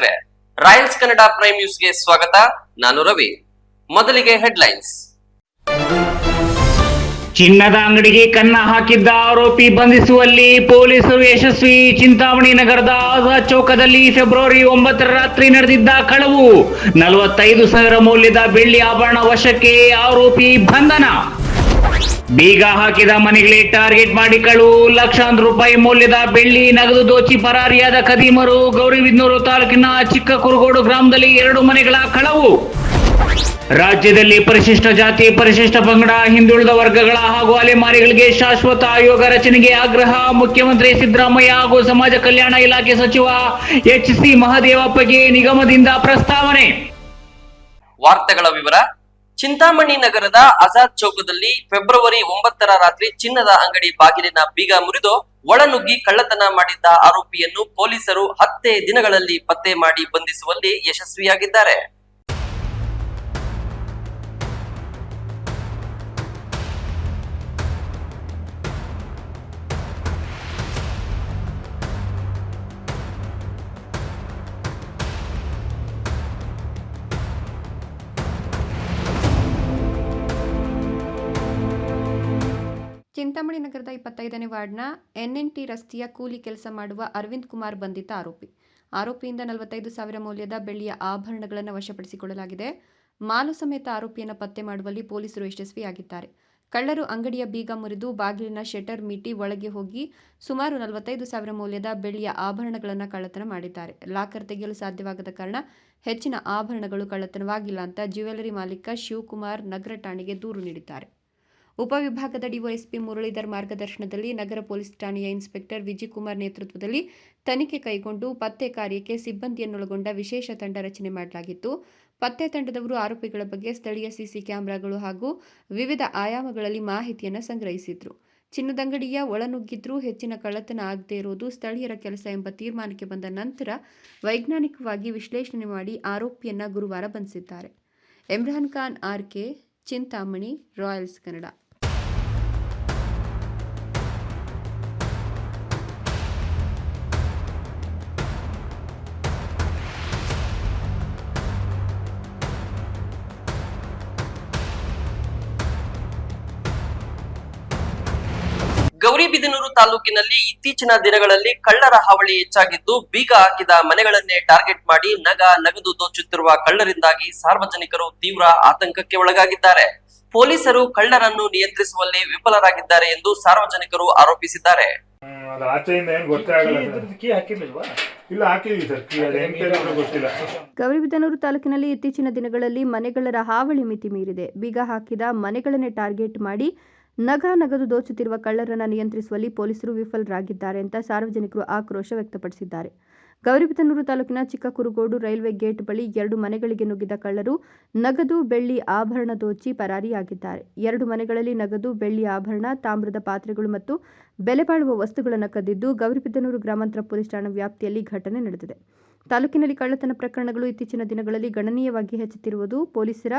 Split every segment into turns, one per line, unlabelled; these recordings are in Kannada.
ವೀಕ್ಷಕರೇ, ರಾಯಲ್ಸ್ ಕನ್ನಡ ಪ್ರೈಮ್ ನ್ಯೂಸ್ಗೆ ಸ್ವಾಗತ. ನಾನು ರವಿ. ಮೊದಲಿಗೆ ಹೆಡ್ಲೈನ್ಸ್.
ಚಿನ್ನದ ಅಂಗಡಿಗೆ ಕನ್ನ ಹಾಕಿದ್ದ ಆರೋಪಿ ಬಂಧಿಸುವಲ್ಲಿ ಪೊಲೀಸರು ಯಶಸ್ವಿ. ಚಿಂತಾಮಣಿ ನಗರದ ಆಜಾದ್ ಚೌಕದಲ್ಲಿ ಫೆಬ್ರವರಿ 9 ರಾತ್ರಿ ನಡೆದಿದ್ದ ಕಳವು. 45,000 ಮೌಲ್ಯದ ಬೆಳ್ಳಿ ಆಭರಣ ವಶಕ್ಕೆ, ಆರೋಪಿ ಬಂಧನ. ಬೀಗ ಹಾಕಿದ ಮನೆಗಳೇ ಟಾರ್ಗೆಟ್ ಮಾಡಿ ಕಳವು. ಲಕ್ಷಾಂತರ ರೂಪಾಯಿ ಮೌಲ್ಯದ ಬೆಳ್ಳಿ ನಗದು ದೋಚಿ ಪರಾರಿಯಾದ ಖದೀಮರು. ಗೌರಿಬಿದನೂರು ತಾಲೂಕಿನ ಚಿಕ್ಕ ಕುರುಗೋಡು ಗ್ರಾಮದಲ್ಲಿ 2 ಮನೆಗಳ ಕಳವು. ರಾಜ್ಯದಲ್ಲಿ ಪರಿಶಿಷ್ಟ ಜಾತಿ, ಪರಿಶಿಷ್ಟ ಪಂಗಡ, ಹಿಂದುಳಿದ ವರ್ಗಗಳ ಹಾಗೂ ಅಲೆಮಾರಿಗಳಿಗೆ ಶಾಶ್ವತ ಆಯೋಗ ರಚನೆಗೆ ಆಗ್ರಹ. ಮುಖ್ಯಮಂತ್ರಿ ಸಿದ್ದರಾಮಯ್ಯ ಹಾಗೂ ಸಮಾಜ ಕಲ್ಯಾಣ ಇಲಾಖೆ ಸಚಿವ HC ಮಹದೇವಪ್ಪಗೆ ನಿಗಮದಿಂದ ಪ್ರಸ್ತಾವನೆ.
ವಾರ್ತೆಗಳ ವಿವರ. ಚಿಂತಾಮಣಿ ನಗರದ ಆಜಾದ್ ಚೌಕದಲ್ಲಿ ಫೆಬ್ರವರಿ 9 ರಾತ್ರಿ ಚಿನ್ನದ ಅಂಗಡಿ ಬಾಗಿಲಿನ ಬೀಗ ಮುರಿದು ಒಳನುಗ್ಗಿ ಕಳ್ಳತನ ಮಾಡಿದ್ದ ಆರೋಪಿಯನ್ನು ಪೊಲೀಸರು 10 ದಿನಗಳಲ್ಲಿ ಪತ್ತೆ ಮಾಡಿ ಬಂಧಿಸುವಲ್ಲಿ ಯಶಸ್ವಿಯಾಗಿದ್ದಾರೆ.
ಚಿಂತಾಮಣಿ ನಗರದ 25ನೇ ವಾರ್ಡ್ನ NNT ರಸ್ತೆಯ ಕೂಲಿ ಕೆಲಸ ಮಾಡುವ ಅರವಿಂದ್ ಕುಮಾರ್ ಬಂಧಿತ ಆರೋಪಿ. ಆರೋಪಿಯಿಂದ 45,000 ಮೌಲ್ಯದ ಬೆಳ್ಳಿಯ ಆಭರಣಗಳನ್ನು ವಶಪಡಿಸಿಕೊಳ್ಳಲಾಗಿದೆ. ಮಾಲು ಸಮೇತ ಆರೋಪಿಯನ್ನು ಪತ್ತೆ ಮಾಡುವಲ್ಲಿ ಪೊಲೀಸರು ಯಶಸ್ವಿಯಾಗಿದ್ದಾರೆ. ಕಳ್ಳರು ಅಂಗಡಿಯ ಬೀಗ ಮುರಿದು ಬಾಗಿಲಿನ ಶಟರ್ ಮೀಟಿ ಒಳಗೆ ಹೋಗಿ ಸುಮಾರು 45,000 ಮೌಲ್ಯದ ಬೆಳ್ಳಿಯ ಆಭರಣಗಳನ್ನು ಕಳ್ಳತನ ಮಾಡಿದ್ದಾರೆ. ಲಾಕರ್ ತೆಗೆಯಲು ಸಾಧ್ಯವಾಗದ ಕಾರಣ ಹೆಚ್ಚಿನ ಆಭರಣಗಳು ಕಳ್ಳತನವಾಗಿಲ್ಲ ಅಂತ ಜ್ಯುವೆಲರಿ ಮಾಲೀಕ ಶಿವಕುಮಾರ್ ನಗರ ಠಾಣೆಗೆ ದೂರು ನೀಡಿದ್ದಾರೆ. ಉಪವಿಭಾಗದ ಡಿವೈಎಸ್ಪಿ ಮುರಳೀಧರ್ ಮಾರ್ಗದರ್ಶನದಲ್ಲಿ ನಗರ ಪೊಲೀಸ್ ಠಾಣೆಯ ಇನ್ಸ್ಪೆಕ್ಟರ್ ವಿಜಯಕುಮಾರ್ ನೇತೃತ್ವದಲ್ಲಿ ತನಿಖೆ ಕೈಗೊಂಡು ಪತ್ತೆ ಕಾರ್ಯಕ್ಕೆ ಸಿಬ್ಬಂದಿಯನ್ನೊಳಗೊಂಡ ವಿಶೇಷ ತಂಡ ರಚನೆ ಮಾಡಲಾಗಿತ್ತು. ಪತ್ತೆ ತಂಡದವರು ಆರೋಪಿಗಳ ಬಗ್ಗೆ ಸ್ಥಳೀಯ ಸಿಸಿ ಕ್ಯಾಮೆರಾಗಳು ಹಾಗೂ ವಿವಿಧ ಆಯಾಮಗಳಲ್ಲಿ ಮಾಹಿತಿಯನ್ನು ಸಂಗ್ರಹಿಸಿದ್ರು. ಚಿನ್ನದಂಗಡಿಯ ಒಳನುಗ್ಗಿದ್ರೂ ಹೆಚ್ಚಿನ ಕಳ್ಳತನ ಆಗದೇ ಇರೋದು ಸ್ಥಳೀಯರ ಕೆಲಸ ಎಂಬ ತೀರ್ಮಾನಕ್ಕೆ ಬಂದ ನಂತರ ವೈಜ್ಞಾನಿಕವಾಗಿ ವಿಶ್ಲೇಷಣೆ ಮಾಡಿ ಆರೋಪಿಯನ್ನ ಗುರುವಾರ ಬಂಧಿಸಿದ್ದಾರೆ. Imran Khan RK, Chintamani, royals Kannada.
ಗೌರಿಬಿದನೂರು ತಾಲೂಕಿನಲ್ಲಿ ಇತ್ತೀಚಿನ ದಿನಗಳಲ್ಲಿ ಕಳ್ಳರ ಹಾವಳಿ ಹೆಚ್ಚಾಗಿದ್ದು, ಬೀಗ ಹಾಕಿದ ಮನೆಗಳನ್ನೇ ಟಾರ್ಗೆಟ್ ಮಾಡಿ ನಗದು ದೋಚುತ್ತಿರುವ ಕಳ್ಳರಿಂದಾಗಿ ಸಾರ್ವಜನಿಕರು ತೀವ್ರ ಆತಂಕಕ್ಕೆ ಒಳಗಾಗಿದ್ದಾರೆ. ಪೊಲೀಸರು ಕಳ್ಳರನ್ನು ನಿಯಂತ್ರಿಸುವಲ್ಲಿ ವಿಫಲರಾಗಿದ್ದಾರೆ ಎಂದು ಸಾರ್ವಜನಿಕರು ಆರೋಪಿಸಿದ್ದಾರೆ.
ಗೌರಿಬಿದನೂರು ತಾಲೂಕಿನಲ್ಲಿ ಇತ್ತೀಚಿನ ದಿನಗಳಲ್ಲಿ ಮನೆಗಳ ಹಾವಳಿ ಮಿತಿ ಮೀರಿದೆ. ಬೀಗ ಹಾಕಿದ ಮನೆಗಳನ್ನೇ ಟಾರ್ಗೆಟ್ ಮಾಡಿ ನಗದು ದೋಚುತ್ತಿರುವ ಕಳ್ಳರನ್ನು ನಿಯಂತ್ರಿಸುವಲ್ಲಿ ಪೊಲೀಸರು ವಿಫಲರಾಗಿದ್ದಾರೆ ಅಂತ ಸಾರ್ವಜನಿಕರು ಆಕ್ರೋಶ ವ್ಯಕ್ತಪಡಿಸಿದ್ದಾರೆ. ಗೌರಿಬಿದನೂರು ತಾಲೂಕಿನ ಚಿಕ್ಕ ಕುರುಗೋಡು ರೈಲ್ವೆ ಗೇಟ್ ಬಳಿ 2 ಮನೆಗಳಿಗೆ ನುಗ್ಗಿದ ಕಳ್ಳರು ನಗದು ಬೆಳ್ಳಿ ಆಭರಣ ದೋಚಿ ಪರಾರಿಯಾಗಿದ್ದಾರೆ. 2 ಮನೆಗಳಲ್ಲಿ ನಗದು ಬೆಳ್ಳಿ ಆಭರಣ, ತಾಮ್ರದ ಪಾತ್ರೆಗಳು ಮತ್ತು ಬೆಲೆ ಬಾಳುವ ವಸ್ತುಗಳನ್ನು ಕದ್ದಿದ್ದು ಗೌರಿಬಿದನೂರು ಗ್ರಾಮಾಂತರ ಪೊಲೀಸ್ ಠಾಣಾ ವ್ಯಾಪ್ತಿಯಲ್ಲಿ ಘಟನೆ ನಡೆದಿದೆ. ತಾಲೂಕಿನಲ್ಲಿ ಕಳ್ಳತನ ಪ್ರಕರಣಗಳು ಇತ್ತೀಚಿನ ದಿನಗಳಲ್ಲಿ ಗಣನೀಯವಾಗಿ ಹೆಚ್ಚುತ್ತಿರುವುದು ಪೊಲೀಸರ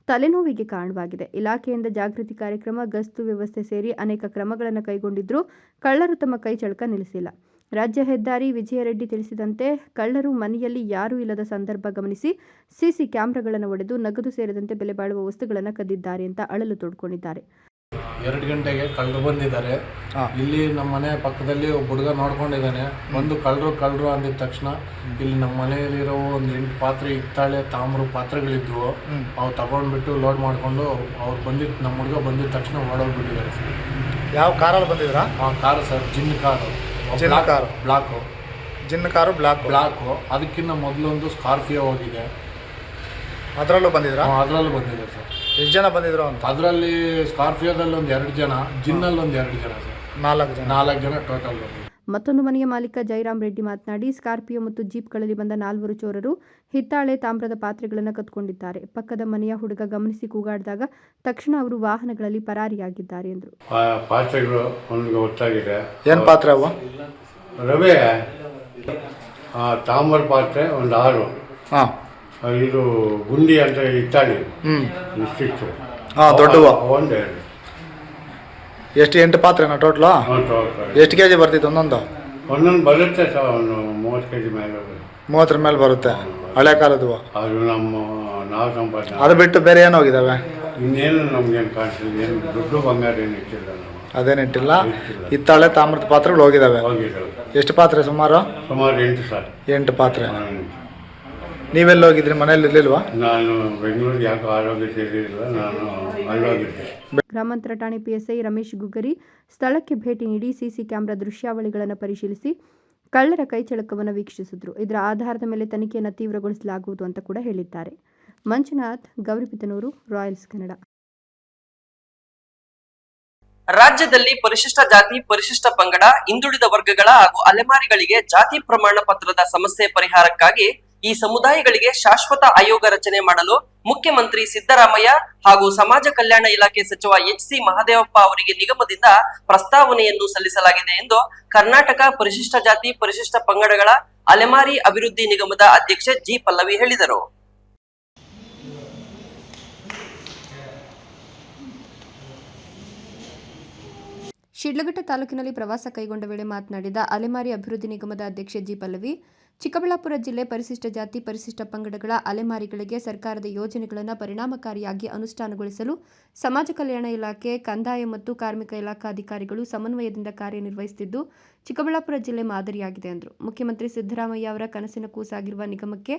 ತಲೆನೋವಿಗೆ ಕಾರಣವಾಗಿದೆ. ಇಲಾಖೆಯಿಂದ ಜಾಗೃತಿ ಕಾರ್ಯಕ್ರಮ, ಗಸ್ತು ವ್ಯವಸ್ಥೆ ಸೇರಿ ಅನೇಕ ಕ್ರಮಗಳನ್ನು ಕೈಗೊಂಡಿದ್ರೂ ಕಳ್ಳರು ತಮ್ಮ ಕೈ ಚಳಕ ನಿಲ್ಲಿಸಿಲ್ಲ. ರಾಜ್ಯ ಹೆದ್ದಾರಿ ವಿಜಯರೆಡ್ಡಿ ತಿಳಿಸಿದಂತೆ ಕಳ್ಳರು ಮನೆಯಲ್ಲಿ ಯಾರೂ ಇಲ್ಲದ ಸಂದರ್ಭ ಗಮನಿಸಿ ಸಿಸಿ ಕ್ಯಾಮೆರಾಗಳನ್ನು ಒಡೆದು ನಗದು ಸೇರಿದಂತೆ ಬೆಲೆ ಬಾಳುವ ವಸ್ತುಗಳನ್ನು ಕದ್ದಿದ್ದಾರೆ ಅಂತ ಅಳಲು ತೋಡ್ಕೊಂಡಿದ್ದಾರೆ.
2 ಗಂಟೆಗೆ ಕಳ್ಳರು ಬಂದಿದ್ದಾರೆ. ಇಲ್ಲಿ ನಮ್ಮ ಮನೆ ಪಕ್ಕದಲ್ಲಿ ಒಬ್ಬ ಹುಡುಗ ನೋಡ್ಕೊಂಡಿದ್ದಾನೆ. ಒಂದು ಕಳ್ಳರು ಅಂದಿದ ತಕ್ಷಣ ಇಲ್ಲಿ ನಮ್ಮ ಮನೆಯಲ್ಲಿರೋ ಒಂದು 8 ಪಾತ್ರೆ, ಹಿತ್ತಾಳೆ, ತಾಮ್ರ ಪಾತ್ರೆಗಳಿದ್ವು. ಅವು ತಗೊಂಡ್ಬಿಟ್ಟು ಲೋಡ್ ಮಾಡಿಕೊಂಡು ಅವ್ರು ನಮ್ಮ ಹುಡುಗ ಬಂದಿದ ತಕ್ಷಣ ಓಡೋಗ್ಬಿಟ್ಟಿದ್ದಾರೆ.
ಯಾವ ಕಾರಲ್ಲಿ ಬಂದಿದ್ರಾ?
ಕಾರು ಸರ್, ಜಿನ್ ಕಾರು, ಬ್ಲಾಕು. ಅದಕ್ಕಿಂತ ಮೊದಲೊಂದು ಸ್ಕಾರ್ಪಿಯೋ ಹೋಗಿದೆ,
ಅದರಲ್ಲೂ ಬಂದಿದ್ರಾ?
ಅದರಲ್ಲೂ ಬಂದಿದೆ ಸರ್.
ಎಷ್ಟು ಜನ ಬಂದಿದ್ರು ಅಂತ?
ಅದರಲ್ಲಿ ಸ್ಕಾರ್ಪಿಯೋದಲ್ಲಿ ಒಂದು 2 ಜನ, ಜಿನ್ನಲ್ಲಿ ಒಂದು 2 ಜನ ಸರ್, 4 ಜನ ಟೋಟಲ್ ಬಂದಿದೆ.
ಮತ್ತೊಂದು ಮನೆಯ ಮಾಲೀಕ ಜಯರಾಮ್ ರೆಡ್ಡಿ ಮಾತನಾಡಿ, ಸ್ಕಾರ್ಪಿಯೋ ಮತ್ತು ಜೀಪ್ಗಳಲ್ಲಿ ಬಂದ 4 ಚೋರರು ಹಿತ್ತಾಳೆ, ತಾಮ್ರದ ಪಾತ್ರೆಗಳನ್ನು ಕದ್ದುಕೊಂಡಿದ್ದಾರೆ. ಪಕ್ಕದ ಮನೆಯ ಹುಡುಗ ಗಮನಿಸಿ ಕೂಗಾಡಿದಾಗ ತಕ್ಷಣ ಅವರು ವಾಹನಗಳಲ್ಲಿ ಪರಾರಿಯಾಗಿದ್ದಾರೆ ಎಂದರು.
ಪಾತ್ರೆಗಳು ಒಂದು ಗೊತ್ತಾಗಿದೆ.
ಏನು ಪಾತ್ರೆ ಅವು?
ರವೆ, ತಾಮ್ರ ಪಾತ್ರೆ ಒಂದು 6, ಇದು ಗುಂಡಿ ಅಂತ ಹಿತ್ತಾಳೆ ಇಷ್ಟಿತ್ತು,
ದೊಡ್ಡವು
ಒಂದು 2.
ಎಷ್ಟು 8 ಪಾತ್ರೆನಾ ಟೋಟಲ್? ಎಷ್ಟು ಕೆಜಿ ಬರ್ತಿತ್ತು ಒಂದೊಂದು?
ಒಂದೊಂದು ಬರುತ್ತೆ ಸರ್, ಒಂದು 30 kg ಮೇಲೆ.
30 ಮೇಲೆ ಬರುತ್ತೆ, ಹಳೆ ಕಾಲದ್ದು.
ಅದು ನಾವು ಸಂಪಾದನೆ.
ಅದು ಬಿಟ್ಟು ಬೇರೆ ಏನು ಹೋಗಿದ್ದಾವೆ?
ಇನ್ನೇನು ನಮ್ಗೇನು ಕಾಣಿಸಿಲ್ಲ, ಏನು ದುಡ್ಡು ಬಂಗಾರ ಏನು ಇಟ್ಟಿಲ್ಲ ನಾವು.
ಅದೇನಿಟ್ಟಿಲ್ಲ. ಹಿತ್ತಾಳೆ ತಾಮ್ರದ ಪಾತ್ರೆಗಳು ಹೋಗಿದ್ದಾವೆ.
ಹೋಗಿದ್ದಾವೆ.
ಎಷ್ಟು ಪಾತ್ರೆ ಸುಮಾರು?
ಸುಮಾರು 8 ಸರ್.
8 ಪಾತ್ರೆ. ನೀವೆಲ್ಲ ಹೋಗಿದ್ರಿ? ಮನೇಲಿ ಇರ್ಲಿಲ್ವಾ?
ನಾನು ಬೆಂಗಳೂರಿಗೆ ಯಾಕೆ ಆರೋಗ್ಯ ಸೇರಿರಲಿಲ್ಲ, ನಾನು ಅಲ್ಲೋಗಿದ್ದೆ.
ಗ್ರಾಮಾಂತರ ಠಾಣೆ ಪಿಎಸ್ಐ ರಮೇಶ್ ಗುಗ್ಗರಿ ಸ್ಥಳಕ್ಕೆ ಭೇಟಿ ನೀಡಿ ಸಿಸಿ ಕ್ಯಾಮೆರಾ ದೃಶ್ಯಾವಳಿಗಳನ್ನು ಪರಿಶೀಲಿಸಿ ಕಳ್ಳರ ಕೈಚಳಕವನ್ನು ವೀಕ್ಷಿಸಿದ್ರು. ಇದರ ಆಧಾರದ ಮೇಲೆ ತನಿಖೆಯನ್ನು ತೀವ್ರಗೊಳಿಸಲಾಗುವುದು ಅಂತ ಕೂಡ ಹೇಳಿದ್ದಾರೆ. ಮಂಜುನಾಥ್, ಗೌರಿಬಿದನೂರು, ರಾಯಲ್ಸ್ ಕನ್ನಡ.
ರಾಜ್ಯದಲ್ಲಿ ಪರಿಶಿಷ್ಟ ಜಾತಿ, ಪರಿಶಿಷ್ಟ ಪಂಗಡ, ಹಿಂದುಳಿದ ವರ್ಗಗಳ ಹಾಗೂ ಅಲೆಮಾರಿಗಳಿಗೆ ಜಾತಿ ಪ್ರಮಾಣ ಪತ್ರದ ಸಮಸ್ಯೆ ಪರಿಹಾರಕ್ಕಾಗಿ ಈ ಸಮುದಾಯಗಳಿಗೆ ಶಾಶ್ವತ ಆಯೋಗ ರಚನೆ ಮಾಡಲು ಮುಖ್ಯಮಂತ್ರಿ ಸಿದ್ದರಾಮಯ್ಯ ಹಾಗೂ ಸಮಾಜ ಕಲ್ಯಾಣ ಇಲಾಖೆ ಸಚಿವ HC ಮಹದೇವಪ್ಪ ಅವರಿಗೆ ನಿಗಮದಿಂದ ಪ್ರಸ್ತಾವನೆಯನ್ನು ಸಲ್ಲಿಸಲಾಗಿದೆ ಎಂದು ಕರ್ನಾಟಕ ಪರಿಶಿಷ್ಟ ಜಾತಿ, ಪರಿಶಿಷ್ಟ ಪಂಗಡಗಳ ಅಲೆಮಾರಿ ಅಭಿವೃದ್ಧಿ ನಿಗಮದ ಅಧ್ಯಕ್ಷೆ ಜಿ ಪಲ್ಲವಿ ಹೇಳಿದರು.
ಶಿಡ್ಲಘಟ್ಟ ತಾಲೂಕಿನಲ್ಲಿ ಪ್ರವಾಸ ಕೈಗೊಂಡ ವೇಳೆ ಮಾತನಾಡಿದ ಅಲೆಮಾರಿ ಅಭಿವೃದ್ಧಿ ನಿಗಮದ ಅಧ್ಯಕ್ಷೆ ಜಿ ಪಲ್ಲವಿ, ಚಿಕ್ಕಬಳ್ಳಾಪುರ ಜಿಲ್ಲೆ ಪರಿಶಿಷ್ಟ ಜಾತಿ, ಪರಿಶಿಷ್ಟ ಪಂಗಡಗಳ ಅಲೆಮಾರಿಗಳಿಗೆ ಸರ್ಕಾರದ ಯೋಜನೆಗಳನ್ನು ಪರಿಣಾಮಕಾರಿಯಾಗಿ ಅನುಷ್ಠಾನಗೊಳಿಸಲು ಸಮಾಜ ಕಲ್ಯಾಣ ಇಲಾಖೆ, ಕಂದಾಯ ಮತ್ತು ಕಾರ್ಮಿಕ ಇಲಾಖಾ ಅಧಿಕಾರಿಗಳು ಸಮನ್ವಯದಿಂದ ಕಾರ್ಯನಿರ್ವಹಿಸುತ್ತಿದ್ದು ಚಿಕ್ಕಬಳ್ಳಾಪುರ ಜಿಲ್ಲೆ ಮಾದರಿಯಾಗಿದೆ ಎಂದರು. ಮುಖ್ಯಮಂತ್ರಿ ಸಿದ್ದರಾಮಯ್ಯ ಅವರ ಕನಸಿನ ಕೂಸಾಗಿರುವ ನಿಗಮಕ್ಕೆ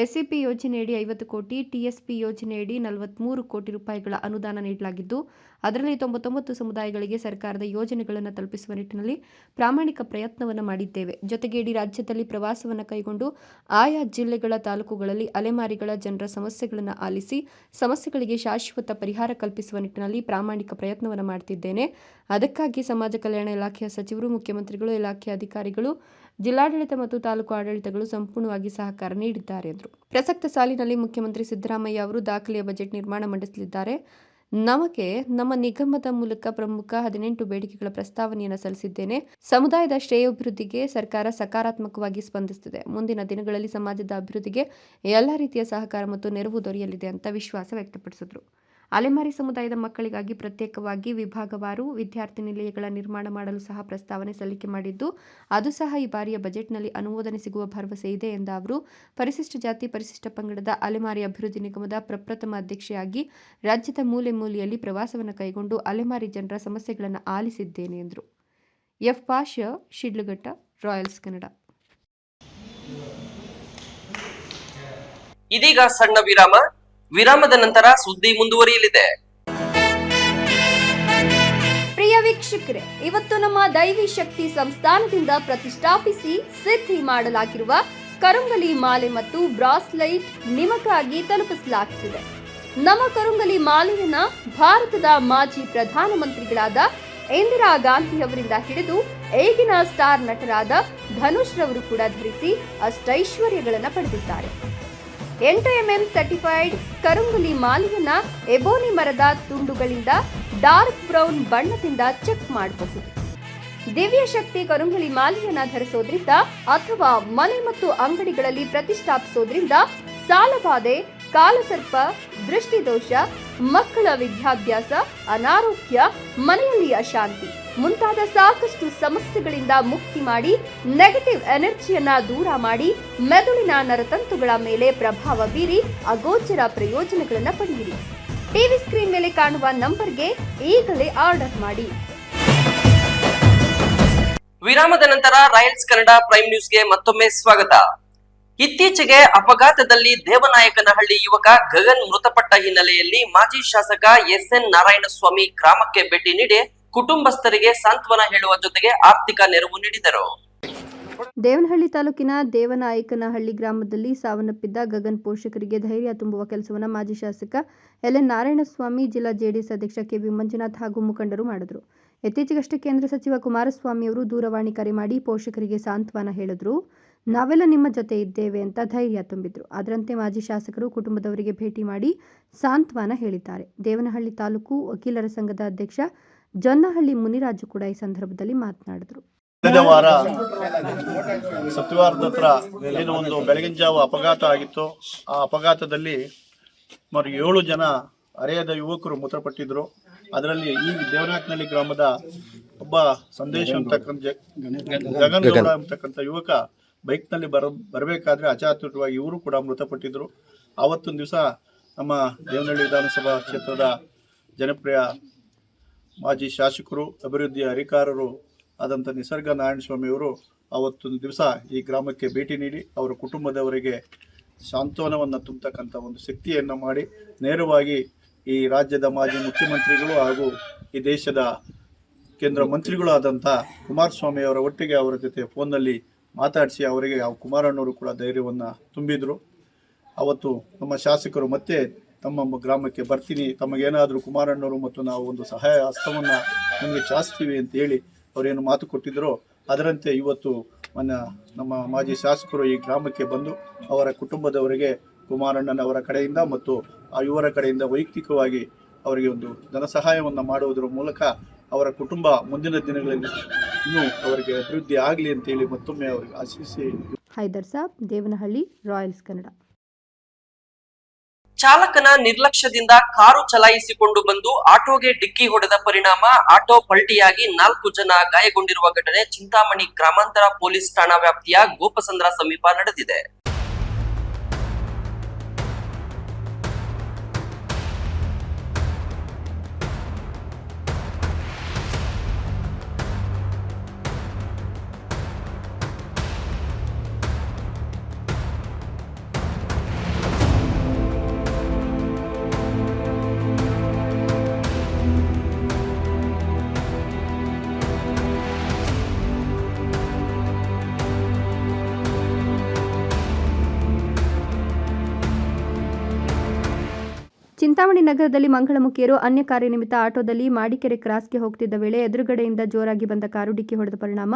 ಎಸ್ಸಿಪಿ ಯೋಜನೆಯಡಿ 50 ಕೋಟಿ, ಟಿಎಸ್ಪಿ ಯೋಜನೆಯಡಿ 43 ಕೋಟಿ ರೂಪಾಯಿಗಳ ಅನುದಾನ ನೀಡಲಾಗಿದ್ದು, ಅದರಲ್ಲಿ 99 ಸಮುದಾಯಗಳಿಗೆ ಸರ್ಕಾರದ ಯೋಜನೆಗಳನ್ನು ತಲುಪಿಸುವ ನಿಟ್ಟಿನಲ್ಲಿ ಪ್ರಾಮಾಣಿಕ ಪ್ರಯತ್ನವನ್ನು ಮಾಡಿದ್ದೇವೆ. ಜೊತೆಗೆ ಇಡೀ ರಾಜ್ಯದಲ್ಲಿ ಪ್ರವಾಸವನ್ನು ಕೈಗೊಂಡು ಆಯಾ ಜಿಲ್ಲೆಗಳ ತಾಲೂಕುಗಳಲ್ಲಿ ಅಲೆಮಾರಿಗಳ ಜನರ ಸಮಸ್ಯೆಗಳನ್ನು ಆಲಿಸಿ ಸಮಸ್ಯೆಗಳಿಗೆ ಶಾಶ್ವತ ಪರಿಹಾರ ಕಲ್ಪಿಸುವ ನಿಟ್ಟಿನಲ್ಲಿ ಪ್ರಾಮಾಣಿಕ ಪ್ರಯತ್ನವನ್ನು ಮಾಡುತ್ತಿದ್ದೇನೆ. ಅದಕ್ಕಾಗಿ ಸಮಾಜ ಕಲ್ಯಾಣ ಇಲಾಖೆಯ ಸಚಿವರು, ಮುಖ್ಯಮಂತ್ರಿಗಳು, ಇಲಾಖೆಯ ಅಧಿಕಾರಿಗಳು, ಜಿಲ್ಲಾಡಳಿತ ಮತ್ತು ತಾಲೂಕು ಆಡಳಿತಗಳು ಸಂಪೂರ್ಣವಾಗಿ ಸಹಕಾರ ನೀಡಿದ್ದಾರೆ ಎಂದರು. ಪ್ರಸಕ್ತ ಸಾಲಿನಲ್ಲಿ ಮುಖ್ಯಮಂತ್ರಿ ಸಿದ್ದರಾಮಯ್ಯ ಅವರು ದಾಖಲೆಯ ಬಜೆಟ್ ನಿರ್ಮಾಣ ಮಂಡಿಸಲಿದ್ದಾರೆ. ನಮಗೆ ನಮ್ಮ ನಿಗಮದ ಮೂಲಕ ಪ್ರಮುಖ 18 ಬೇಡಿಕೆಗಳ ಪ್ರಸ್ತಾವನೆಯನ್ನು ಸಲ್ಲಿಸಿದ್ದೇನೆ. ಸಮುದಾಯದ ಶ್ರೇಯೋಭಿವೃದ್ಧಿಗೆ ಸರ್ಕಾರ ಸಕಾರಾತ್ಮಕವಾಗಿ ಸ್ಪಂದಿಸುತ್ತಿದೆ. ಮುಂದಿನ ದಿನಗಳಲ್ಲಿ ಸಮಾಜದ ಅಭಿವೃದ್ಧಿಗೆ ಎಲ್ಲ ರೀತಿಯ ಸಹಕಾರ ಮತ್ತು ನೆರವು ದೊರೆಯಲಿದೆ ಅಂತ ವಿಶ್ವಾಸ ವ್ಯಕ್ತಪಡಿಸಿದರು. ಅಲೆಮಾರಿ ಸಮುದಾಯದ ಮಕ್ಕಳಿಗಾಗಿ ಪ್ರತ್ಯೇಕವಾಗಿ ವಿಭಾಗವಾರು ವಿದ್ಯಾರ್ಥಿ ನಿಲಯಗಳ ನಿರ್ಮಾಣ ಮಾಡಲು ಸಹ ಪ್ರಸ್ತಾವನೆ ಸಲ್ಲಿಕೆ ಮಾಡಿದ್ದು, ಅದು ಸಹ ಈ ಬಾರಿಯ ಬಜೆಟ್ನಲ್ಲಿ ಅನುಮೋದನೆ ಸಿಗುವ ಭರವಸೆ ಇದೆ ಎಂದ ಅವರು, ಪರಿಶಿಷ್ಟ ಜಾತಿ, ಪರಿಶಿಷ್ಟ ಪಂಗಡದ ಅಲೆಮಾರಿ ಅಭಿವೃದ್ಧಿ ನಿಗಮದ ಪ್ರಪ್ರಥಮ ಅಧ್ಯಕ್ಷೆಯಾಗಿ ರಾಜ್ಯದ ಮೂಲೆ ಮೂಲೆಯಲ್ಲಿ ಪ್ರವಾಸವನ್ನು ಕೈಗೊಂಡು ಅಲೆಮಾರಿ ಜನರ ಸಮಸ್ಯೆಗಳನ್ನು ಆಲಿಸಿದ್ದೇನೆ ಎಂದರು. F Pasha, Shidlaghatta, Royals Kannada.
ಇದೀಗ ಸಣ್ಣ ವಿರಾಮ. ವಿರಾಮದ ನಂತರ ಸುದ್ದಿ ಮುಂದುವರಿಯಲಿದೆ.
ಪ್ರಿಯ ವೀಕ್ಷಕರೇ, ಇವತ್ತು ನಮ್ಮ ದೈವಿ ಶಕ್ತಿ ಸಂಸ್ಥಾನದಿಂದ ಪ್ರತಿಷ್ಠಾಪಿಸಿ ಸಿದ್ಧಿ ಮಾಡಲಾಗಿರುವ ಕರುಂಗಲಿ ಮಾಲೆ ಮತ್ತು ಬ್ರಾಸ್ಲೈಟ್ ನಿಮಗಾಗಿ ತಲುಪಿಸಲಾಗುತ್ತಿದೆ. ನಮ್ಮ ಕರುಂಗಲಿ ಮಾಲೆಯನ್ನ ಭಾರತದ ಮಾಜಿ ಪ್ರಧಾನಮಂತ್ರಿಗಳಾದ ಇಂದಿರಾ ಗಾಂಧಿ ಅವರಿಂದ ಹಿಡಿದು ಈಗಿನ ಸ್ಟಾರ್ ನಟರಾದ ಧನುಷ್ ರವರು ಕೂಡ ಧರಿಸಿ ಅಷ್ಟೈಶ್ವರ್ಯಗಳನ್ನು ಪಡೆದಿದ್ದಾರೆ. 8mm ಸರ್ಟಿಫೈಡ್ ಕರುಂಗಲಿ ಮಾಲೆಯನ್ನ ಎಬೋನಿ ಮರದ ತುಂಡುಗಳಿಂದ ಡಾರ್ಕ್ ಬ್ರೌನ್ ಬಣ್ಣದಿಂದ ಚೆಕ್ ಮಾಡಬಹುದು. ದಿವ್ಯ ಶಕ್ತಿ ಕರುಂಗಲಿ ಮಾಲೆಯನ್ನ ಧರಿಸೋದ್ರಿಂದ ಅಥವಾ ಮನೆ ಮತ್ತು ಅಂಗಡಿಗಳಲ್ಲಿ ಪ್ರತಿಷ್ಠಾಪಿಸೋದ್ರಿಂದ ಸಾಲಬಾಧೆ, ಕಾಲಸರ್ಪ, ದೃಷ್ಟಿದೋಷ, ಮಕ್ಕಳ ವಿದ್ಯಾಭ್ಯಾಸ, ಅನಾರೋಗ್ಯ, ಮನೆಯಲ್ಲಿ ಅಶಾಂತಿ ಮುಂತಾದ ಸಾಕಷ್ಟು ಸಮಸ್ಯೆಗಳಿಂದ ಮುಕ್ತಿ ಮಾಡಿ ನೆಗೆಟಿವ್ ಎನರ್ಜಿಯನ್ನ ದೂರ ಮಾಡಿ ಮೆದುಳಿನ ನರತಂತುಗಳ ಮೇಲೆ ಪ್ರಭಾವ ಬೀರಿ ಅಗೋಚರ ಪ್ರಯೋಜನಗಳನ್ನು ಪಡೆಯಿರಿ. ಟಿವಿ ಸ್ಕ್ರೀನ್ ಮೇಲೆ ಕಾಣುವ ನಂಬರ್ಗೆ ಈಗಲೇ ಆರ್ಡರ್ ಮಾಡಿ.
ವಿರಾಮದ ನಂತರ ರಾಯಲ್ಸ್ ಕನ್ನಡ ಪ್ರೈಮ್ ನ್ಯೂಸ್ಗೆ ಮತ್ತೊಮ್ಮೆ ಸ್ವಾಗತ. ಇತ್ತೀಚೆಗೆ ಅಪಘಾತದಲ್ಲಿ ದೇವನಾಯಕನಹಳ್ಳಿ ಯುವಕ ಗಗನ್ ಮೃತಪಟ್ಟ ಹಿನ್ನೆಲೆಯಲ್ಲಿ ಮಾಜಿ ಶಾಸಕ SN ನಾರಾಯಣಸ್ವಾಮಿ ಗ್ರಾಮಕ್ಕೆ ಭೇಟಿ ನೀಡಿ ಕುಟುಂಬಸ್ಥರಿಗೆ ಸಾಂತ್ವನ ಹೇಳುವ ಜೊತೆಗೆ ಆರ್ಥಿಕ ನೆರವು ನೀಡಿದರು.
ದೇವನಹಳ್ಳಿ ತಾಲೂಕಿನ ದೇವನಾಯಕನಹಳ್ಳಿ ಗ್ರಾಮದಲ್ಲಿ ಸಾವನ್ನಪ್ಪಿದ್ದ ಗಗನ್ ಪೋಷಕರಿಗೆ ಧೈರ್ಯ ತುಂಬುವ ಕೆಲಸವನ್ನು ಮಾಜಿ ಶಾಸಕ LN ನಾರಾಯಣಸ್ವಾಮಿ, ಜಿಲ್ಲಾ JDS ಅಧ್ಯಕ್ಷ KV ಮಂಜುನಾಥ್ ಹಾಗೂ ಮುಖಂಡರು ಮಾಡಿದರು. ಇತ್ತೀಚೆಗಷ್ಟೇ ಕೇಂದ್ರ ಸಚಿವ ಕುಮಾರಸ್ವಾಮಿ ಅವರು ದೂರವಾಣಿ ಕರೆ ಮಾಡಿ ಪೋಷಕರಿಗೆ ಸಾಂತ್ವನ ಹೇಳಿದ್ರು. ನಾವೆಲ್ಲ ನಿಮ್ಮ ಜೊತೆ ಇದ್ದೇವೆ ಅಂತ ಧೈರ್ಯ ತುಂಬಿದ್ರು. ಅದರಂತೆ ಮಾಜಿ ಶಾಸಕರು ಕುಟುಂಬದವರಿಗೆ ಭೇಟಿ ಮಾಡಿ ಸಾಂತ್ವನ ಹೇಳಿದ್ದಾರೆ. ದೇವನಹಳ್ಳಿ ತಾಲೂಕು ವಕೀಲರ ಸಂಘದ ಅಧ್ಯಕ್ಷ ಜೊನ್ನಹಳ್ಳಿ ಮುನಿರಾಜು ಕೂಡ ಈ ಸಂದರ್ಭದಲ್ಲಿ ಮಾತನಾಡಿದರು.
ಕಳೆದ ವಾರ ಸತ್ಯವಾರದ ಹತ್ರ ಏನು ಒಂದು ಬೆಳಗಿನ ಜಾವ ಅಪಘಾತ ಆಗಿತ್ತು. ಆ ಅಪಘಾತದಲ್ಲಿ ಸುಮಾರು 7 ಜನ ಹರೆಯದ ಯುವಕರು ಮೃತಪಟ್ಟಿದ್ರು. ಅದರಲ್ಲಿ ಈ ದೇವನಾಯಕನಹಳ್ಳಿ ಗ್ರಾಮದ ಒಬ್ಬ ಸಂದೇಶ್ ಅಂತಕ್ಕಂಥ ಗಗನ್ ಗೌಡ ಅಂತಕ್ಕಂಥ ಯುವಕ ಬೈಕ್ನಲ್ಲಿ ಬರಬೇಕಾದ್ರೆ ಅಚಾತುರವಾಗಿ ಇವರು ಕೂಡ ಮೃತಪಟ್ಟಿದ್ದರು. ಆವತ್ತೊಂದು ದಿವಸ ನಮ್ಮ ದೇವನಹಳ್ಳಿ ವಿಧಾನಸಭಾ ಕ್ಷೇತ್ರದ ಜನಪ್ರಿಯ ಮಾಜಿ ಶಾಸಕರು, ಅಭಿವೃದ್ಧಿ ಅಧಿಕಾರರು ಆದಂಥ ನಿಸರ್ಗ ನಾರಾಯಣಸ್ವಾಮಿಯವರು ಆವತ್ತೊಂದು ದಿವಸ ಈ ಗ್ರಾಮಕ್ಕೆ ಭೇಟಿ ನೀಡಿ ಅವರ ಕುಟುಂಬದವರಿಗೆ ಸಾಂತ್ವನವನ್ನು ತುಂಬತಕ್ಕಂಥ ಒಂದು ಶಕ್ತಿಯನ್ನು ಮಾಡಿ ನೇರವಾಗಿ ಈ ರಾಜ್ಯದ ಮಾಜಿ ಮುಖ್ಯಮಂತ್ರಿಗಳು ಹಾಗೂ ಈ ದೇಶದ ಕೇಂದ್ರ ಮಂತ್ರಿಗಳು ಆದಂಥ ಕುಮಾರಸ್ವಾಮಿ ಅವರ ಒಟ್ಟಿಗೆ ಅವರ ಜೊತೆ ಫೋನ್ನಲ್ಲಿ ಮಾತಾಡಿಸಿ ಅವರಿಗೆ ಕುಮಾರಣ್ಣವರು ಕೂಡ ಧೈರ್ಯವನ್ನು ತುಂಬಿದರು. ಅವತ್ತು ನಮ್ಮ ಶಾಸಕರು ಮತ್ತೆ ತಮ್ಮ ಗ್ರಾಮಕ್ಕೆ ಬರ್ತೀನಿ, ತಮಗೇನಾದರೂ ಕುಮಾರಣ್ಣವರು ಮತ್ತು ನಾವು ಒಂದು ಸಹಾಯ ಹಸ್ತವನ್ನು ನಮಗೆ ಚಾಚ್ತೀವಿ ಅಂತ ಹೇಳಿ ಅವರೇನು ಮಾತು ಕೊಟ್ಟಿದ್ದರೋ ಅದರಂತೆ ಇವತ್ತು ನಮ್ಮ ಮಾಜಿ ಶಾಸಕರು ಈ ಗ್ರಾಮಕ್ಕೆ ಬಂದು ಅವರ ಕುಟುಂಬದವರಿಗೆ ಕುಮಾರಣ್ಣನವರ ಕಡೆಯಿಂದ ಮತ್ತು ಇವರ ಕಡೆಯಿಂದ ವೈಯಕ್ತಿಕವಾಗಿ ಅವರಿಗೆ ಒಂದು ಧನ ಸಹಾಯವನ್ನು ಮಾಡುವುದರ ಮೂಲಕ ಅವರ ಕುಟುಂಬ ಮುಂದಿನ ದಿನಗಳಲ್ಲಿ ಇನ್ನೂ ಅವರಿಗೆ ಅಭಿವೃದ್ಧಿ ಆಗಲಿ ಅಂತೇಳಿ ಮತ್ತೊಮ್ಮೆ ಅವರಿಗೆ ಆಶಿಸಿ.
ಹೈದರ್ ಸಾಬ್, ದೇವನಹಳ್ಳಿ, ರಾಯಲ್ಸ್ ಕನ್ನಡ.
ಚಾಲಕನ ನಿರ್ಲಕ್ಷ್ಯದಿಂದ ಕಾರು ಚಲಾಯಿಸಿಕೊಂಡು ಬಂದು ಆಟೋಗೆ ಡಿಕ್ಕಿ ಹೊಡೆದ ಪರಿಣಾಮ ಆಟೋ ಪಲ್ಟಿಯಾಗಿ 4 ಜನ ಗಾಯಗೊಂಡಿರುವ ಘಟನೆ ಚಿಂತಾಮಣಿ ಗ್ರಾಮಾಂತರ ಪೊಲೀಸ್ ಠಾಣಾ ವ್ಯಾಪ್ತಿಯ ಗೋಪಸಂದ್ರ ಸಮೀಪ ನಡೆದಿದೆ.
ಚಿಂತಾಮಣಿ ನಗರದಲ್ಲಿ ಮಂಗಳಮುಖಿಯರು ಅನ್ಯ ಕಾರ್ಯ ನಿಮಿತ್ತ ಆಟೋದಲ್ಲಿ ಮಾಡಿಕೆರೆ ಕ್ರಾಸ್ಗೆ ಹೋಗ್ತಿದ್ದ ವೇಳೆ ಎದುರುಗಡೆಯಿಂದ ಜೋರಾಗಿ ಬಂದ ಕಾರು ಡಿಕ್ಕಿ ಹೊಡೆದ ಪರಿಣಾಮ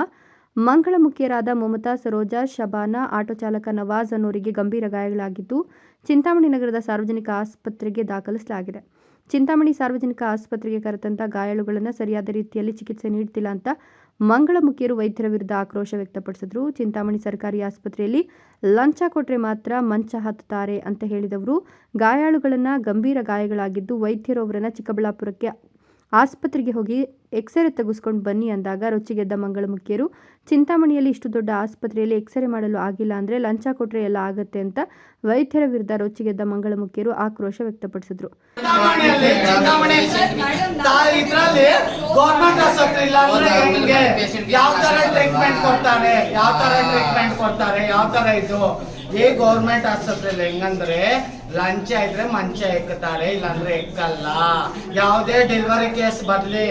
ಮಂಗಳಮುಖಿಯರಾದ ಮಮತಾ, ಸರೋಜಾ, ಶಬಾನಾ, ಆಟೋ ಚಾಲಕ ನವಾಜ್ ಅನ್ನೋರಿಗೆ ಗಂಭೀರ ಗಾಯಗಳಾಗಿದ್ದು ಚಿಂತಾಮಣಿ ನಗರದ ಸಾರ್ವಜನಿಕ ಆಸ್ಪತ್ರೆಗೆ ದಾಖಲಿಸಲಾಗಿದೆ. ಚಿಂತಾಮಣಿ ಸಾರ್ವಜನಿಕ ಆಸ್ಪತ್ರೆಗೆ ಕರೆತಂತ ಗಾಯಾಳುಗಳನ್ನು ಸರಿಯಾದ ರೀತಿಯಲ್ಲಿ ಚಿಕಿತ್ಸೆ ನೀಡುತ್ತಿಲ್ಲ ಅಂತ ಮಂಗಳಮುಖಿಯರು ವೈದ್ಯರ ವಿರುದ್ಧ ಆಕ್ರೋಶ ವ್ಯಕ್ತಪಡಿಸಿದ್ರು. ಚಿಂತಾಮಣಿ ಸರ್ಕಾರಿ ಆಸ್ಪತ್ರೆಯಲ್ಲಿ ಲಂಚ ಕೊಟ್ಟರೆ ಮಾತ್ರ ಮಂಚ ಹತ್ತುತ್ತಾರೆ ಅಂತ ಹೇಳಿದವರು ಗಾಯಾಳುಗಳನ್ನು ಗಂಭೀರ ಗಾಯಗಳಾಗಿದ್ದು ವೈದ್ಯರು ಅವರನ್ನು ಚಿಕ್ಕಬಳ್ಳಾಪುರಕ್ಕೆ ಆಸ್ಪತ್ರೆಗೆ ಹೋಗಿ ಎಕ್ಸ್ರೇ ತೆಗೆಸ್ಕೊಂಡು ಬನ್ನಿ ಅಂದಾಗ ರೊಚ್ಚಿಗೆದ್ದ ಮಂಗಳಮುಖಿಯರು ಚಿಂತಾಮಣಿಯಲ್ಲಿ ಇಷ್ಟು ದೊಡ್ಡ ಆಸ್ಪತ್ರೆಯಲ್ಲಿ ಎಕ್ಸ್ರೇ ಮಾಡಲು ಆಗಿಲ್ಲ ಅಂದರೆ ಲಂಚ ಕೊಟ್ಟರೆ ಎಲ್ಲ ಆಗುತ್ತೆ ಅಂತ ವೈದ್ಯರ ವಿರುದ್ಧ ರೊಚ್ಚಿಗೆದ್ದ ಮಂಗಳಮುಖಿಯರು ಆಕ್ರೋಶ ವ್ಯಕ್ತಪಡಿಸಿದ್ರು.
ಗೌರ್ಮೆಂಟ್ ಆಸ್ಪತ್ರೆ ಇಲ್ಲ ಅಂದ್ರೆ ಹೆಂಗೆ, ಯಾವ ತರ ಟ್ರೀಟ್ಮೆಂಟ್ ಕೊಡ್ತಾರೆ, ಯಾವ ತರ ಇದು ಈ ಗೌರ್ಮೆಂಟ್ ಆಸ್ಪತ್ರೆಯಲ್ಲಿ ಹೆಂಗಂದ್ರೆ ಲಂಚ ಇದ್ರೆ ಮಂಚ ಎಕ್ಕುತ್ತಾರೆ, ಇಲ್ಲಾಂದ್ರೆ ಎಕ್ಕಲ್ಲ. ಯಾವುದೇ ಡೆಲಿವರಿ ಕೇಸ್ ಬರ್ಲಿ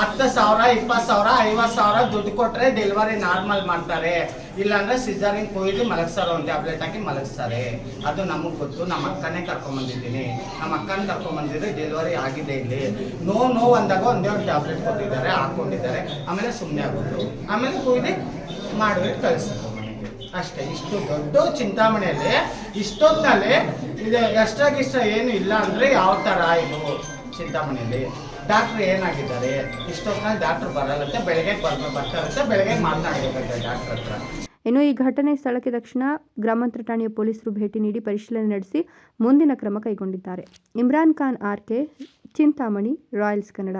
10,000, 20,000, 50,000 ದುಡ್ಡು ಕೊಟ್ರೆ ಡೆಲಿವರಿ ನಾರ್ಮಲ್ ಮಾಡ್ತಾರೆ, ಇಲ್ಲಾಂದ್ರೆ ಸಿಸರಿಂಗ್ ಕೊಯ್ದು ಮಲಗಿಸ್ತಾರೆ, ಒಂದು ಟ್ಯಾಬ್ಲೆಟ್ ಹಾಕಿ ಮಲಗಿಸ್ತಾರೆ. ಅದು ನಮಗೆ ಗೊತ್ತು. ನಮ್ಮ ಅಕ್ಕನೇ ಕರ್ಕೊಂಡ್ಬಂದಿದ್ದೀನಿ, ನಮ್ಮ ಅಕ್ಕನ ಕರ್ಕೊಂಡ್ಬಂದಿದ್ರೆ ಡೆಲಿವರಿ ಆಗಿದೆ ಇಲ್ಲಿ. ನೋವು ಅಂದಾಗ ಒಂದೇ ಒಂದು ಟ್ಯಾಬ್ಲೆಟ್ ಕೊಟ್ಟಿದ್ದಾರೆ, ಹಾಕೊಂಡಿದ್ದಾರೆ, ಆಮೇಲೆ ಸುಮ್ಮನೆ ಆಗೋದು, ಆಮೇಲೆ ಕೊಯ್ದು ಮಾಡಿಬಿಟ್ಟು ಕಳಿಸ್ತಾರೆ ಅಷ್ಟೇ. ಇಷ್ಟು ದೊಡ್ಡ ಚಿಂತಾಮಣಿಯಲ್ಲಿ ಇಷ್ಟೊತ್ತಿನಲ್ಲಿ ಇದು ಎಷ್ಟಾಗಿಷ್ಟ ಏನು ಇಲ್ಲ ಅಂದರೆ ಯಾವ ಥರ ಇದು ಚಿಂತಾಮಣಿಯಲ್ಲಿ ಡಾಕ್ಟ್ರ್ ಏನಾಗಿದ್ದಾರೆ, ಇಷ್ಟೊತ್ತಿನಲ್ಲಿ ಡಾಕ್ಟ್ರ್ ಬರಲ್ಲಂತೆ, ಬೆಳಗ್ಗೆ ಬರ್ತಾರಂತೆ, ಬೆಳಗ್ಗೆ ಮಾತನಾಡಬೇಕಂತೆ ಡಾಕ್ಟ್ರ್ ಹತ್ರ.
ಇನ್ನು ಈ ಘಟನೆ ಸ್ಥಳಕ್ಕೆ ತಕ್ಷಣ ಗ್ರಾಮಾಂತರ ಠಾಣೆಯ ಪೊಲೀಸರು ಭೇಟಿ ನೀಡಿ ಪರಿಶೀಲನೆ ನಡೆಸಿ ಮುಂದಿನ ಕ್ರಮ ಕೈಗೊಂಡಿದ್ದಾರೆ. Imran Khan RK, Chintamani, royals Kannada.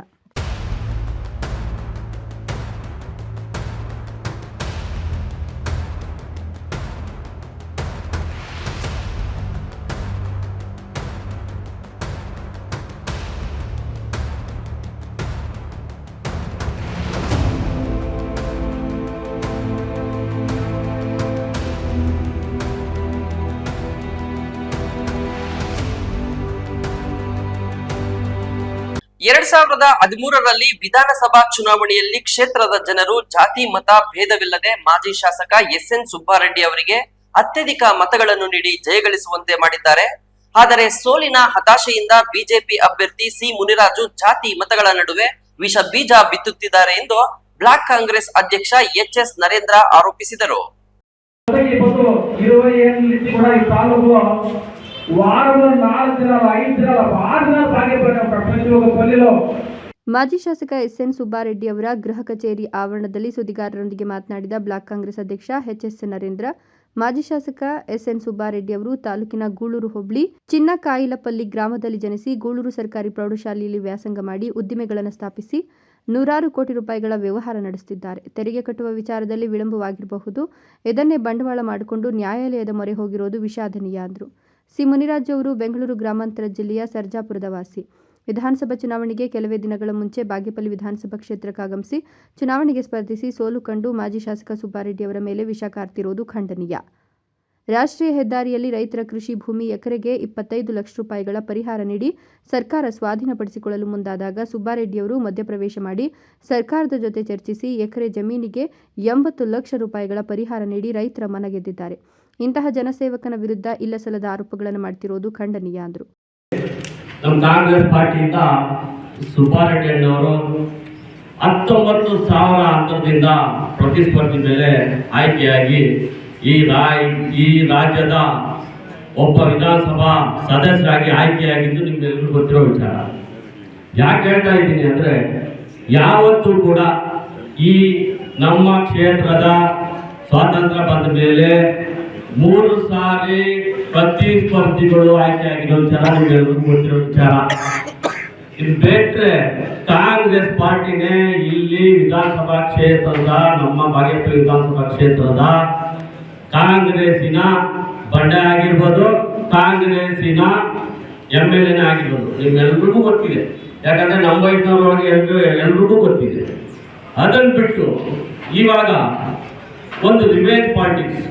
ಎರಡ್ 2013ರಲ್ಲಿ ವಿಧಾನಸಭಾ ಚುನಾವಣೆಯಲ್ಲಿ ಕ್ಷೇತ್ರದ ಜನರು ಜಾತಿ ಮತ ಭೇದವಿಲ್ಲದೆ ಮಾಜಿ ಶಾಸಕ ಎಸ್ಎನ್ ಸುಬ್ಬಾರೆಡ್ಡಿ ಅವರಿಗೆ ಅತ್ಯಧಿಕ ಮತಗಳನ್ನು ನೀಡಿ ಜಯಗಳಿಸುವಂತೆ ಮಾಡಿದ್ದಾರೆ. ಆದರೆ ಸೋಲಿನ ಹತಾಶೆಯಿಂದ ಬಿಜೆಪಿ ಅಭ್ಯರ್ಥಿ ಸಿ ಮುನಿರಾಜು ಜಾತಿ ಮತಗಳ ನಡುವೆ ವಿಷ ಬೀಜ ಬಿತ್ತುತ್ತಿದ್ದಾರೆ ಎಂದು ಬ್ಲಾಕ್ ಕಾಂಗ್ರೆಸ್ ಅಧ್ಯಕ್ಷ ಎಚ್ಎಸ್ ನರೇಂದ್ರ ಆರೋಪಿಸಿದರು.
ಮಾಜಿ ಶಾಸಕ ಎಸ್ಎನ್ ಸುಬ್ಬಾರೆಡ್ಡಿ ಅವರ ಗೃಹ ಕಚೇರಿ ಆವರಣದಲ್ಲಿ ಸುದ್ದಿಗಾರರೊಂದಿಗೆ ಮಾತನಾಡಿದ ಬ್ಲಾಕ್ ಕಾಂಗ್ರೆಸ್ ಅಧ್ಯಕ್ಷ ಎಚ್ಎಸ್ ನರೇಂದ್ರ, ಮಾಜಿ ಶಾಸಕ ಎಸ್ಎನ್ ಸುಬ್ಬಾರೆಡ್ಡಿ ಅವರು ತಾಲೂಕಿನ ಗೂಳೂರು ಹೋಬಳಿ ಚಿನ್ನಕಾಯಿಲಪಲ್ಲಿ ಗ್ರಾಮದಲ್ಲಿ ಜನಿಸಿ ಗೂಳೂರು ಸರ್ಕಾರಿ ಪ್ರೌಢಶಾಲೆಯಲ್ಲಿ ವ್ಯಾಸಂಗ ಮಾಡಿ ಉದ್ದಿಮೆಗಳನ್ನು ಸ್ಥಾಪಿಸಿ ನೂರಾರು ಕೋಟಿ ರೂಪಾಯಿಗಳ ವ್ಯವಹಾರ ನಡೆಸುತ್ತಿದ್ದಾರೆ. ತೆರಿಗೆ ಕಟ್ಟುವ ವಿಚಾರದಲ್ಲಿ ವಿಳಂಬವಾಗಿರಬಹುದು. ಇದನ್ನೇ ಬಂಡವಾಳ ಮಾಡಿಕೊಂಡು ನ್ಯಾಯಾಲಯದ ಮೊರೆ ಹೋಗಿರೋದು ವಿಷಾದನೀಯ ಅಂದರು. ಸಿ. ಮುನಿರಾಜು ಅವರು ಬೆಂಗಳೂರು ಗ್ರಾಮಾಂತರ ಜಿಲ್ಲೆಯ ಸರ್ಜಾಪುರದ ವಾಸಿ. ವಿಧಾನಸಭಾ ಚುನಾವಣೆಗೆ ಕೆಲವೇ ದಿನಗಳ ಮುಂಚೆ ಬಾಗೇಪಲ್ಲಿ ವಿಧಾನಸಭಾ ಕ್ಷೇತ್ರಕ್ಕಾಗಮಿಸಿ ಚುನಾವಣೆಗೆ ಸ್ಪರ್ಧಿಸಿ ಸೋಲು ಕಂಡು ಮಾಜಿ ಶಾಸಕ ಸುಬ್ಬಾರೆಡ್ಡಿ ಅವರ ಮೇಲೆ ವಿಷ ಕಾರ್ತಿರುವುದು ಖಂಡನೀಯ. ರಾಷ್ಟ್ರೀಯ ಹೆದ್ದಾರಿಯಲ್ಲಿ ರೈತರ ಕೃಷಿ ಭೂಮಿ ಎಕರೆಗೆ 25 ಲಕ್ಷ ರೂಪಾಯಿಗಳ ಪರಿಹಾರ ನೀಡಿ ಸರ್ಕಾರ ಸ್ವಾಧೀನಪಡಿಸಿಕೊಳ್ಳಲು ಮುಂದಾದಾಗ ಸುಬ್ಬಾರೆಡ್ಡಿಯವರು ಮಧ್ಯಪ್ರವೇಶ ಮಾಡಿ ಸರ್ಕಾರದ ಜೊತೆ ಚರ್ಚಿಸಿ ಎಕರೆ ಜಮೀನಿಗೆ 80 ಲಕ್ಷ ರೂಪಾಯಿಗಳ ಪರಿಹಾರ ನೀಡಿ ರೈತರ ಮನ ಗೆದ್ದಿದ್ದಾರೆ. ಇಂತಹ ಜನಸೇವಕನ ವಿರುದ್ಧ ಇಲ್ಲಸಲ್ಲದ ಆರೋಪಗಳನ್ನು ಮಾಡ್ತಿರೋದು ಖಂಡನೀಯ ಅಂದರು.
ನಮ್ಮ ಕಾಂಗ್ರೆಸ್ ಪಾರ್ಟಿಯಿಂದ ಸುಬ್ಬಾರೆಡ್ಡಿ ಅವರು 19,000 ಅಂತರದಿಂದ ಪ್ರತಿಸ್ಪರ್ಧಿ ಮೇಲೆ ಆಯ್ಕೆಯಾಗಿ ಈ ರಾಜ್ಯದ ಒಬ್ಬ ವಿಧಾನಸಭಾ ಸದಸ್ಯರಾಗಿ ಆಯ್ಕೆಯಾಗಿದ್ದು ನಿಮ್ಗೆಲ್ಲರಿಗೂ ಗೊತ್ತಿರೋ ವಿಚಾರ. ಯಾಕೆ ಹೇಳ್ತಾ ಇದ್ದೀನಿ ಅಂದರೆ, ಯಾವತ್ತೂ ಕೂಡ ಈ ನಮ್ಮ ಕ್ಷೇತ್ರದ ಸ್ವಾತಂತ್ರ್ಯ ಬಂದ ಮೇಲೆ 3 ಸಾರಿ ಪ್ರತಿಸ್ಪರ್ಧಿಗಳು ಆಯ್ಕೆಯಾಗಿರೋ ವಿಚಾರ ನಿಮ್ಗೆಲ್ಲರಿಗೂ ಗೊತ್ತಿರೋ ವಿಚಾರ. ಇದು ಬಿಟ್ಟರೆ ಕಾಂಗ್ರೆಸ್ ಪಾರ್ಟಿನೇ ಇಲ್ಲಿ ವಿಧಾನಸಭಾ ಕ್ಷೇತ್ರದ, ನಮ್ಮ ಬಾಗೇಪಲ್ಲಿ ವಿಧಾನಸಭಾ ಕ್ಷೇತ್ರದ ಕಾಂಗ್ರೆಸ್ಸಿನ ಬಂಡೆ ಆಗಿರ್ಬೋದು, ಕಾಂಗ್ರೆಸ್ಸಿನ MLA ಆಗಿರ್ಬೋದು, ನಿಮ್ಮೆಲ್ರಿಗೂ ಗೊತ್ತಿದೆ. ಯಾಕಂದರೆ ನಮ್ಮ ವಯಸ್ಸಿನವರೊಳಗೆ ಎಲ್ರಿಗೂ ಗೊತ್ತಿದೆ. ಅದನ್ನು ಬಿಟ್ಟು ಇವಾಗ ಒಂದು ರಿವೇಜ್ ಪಾಲಿಟಿಕ್ಸ್,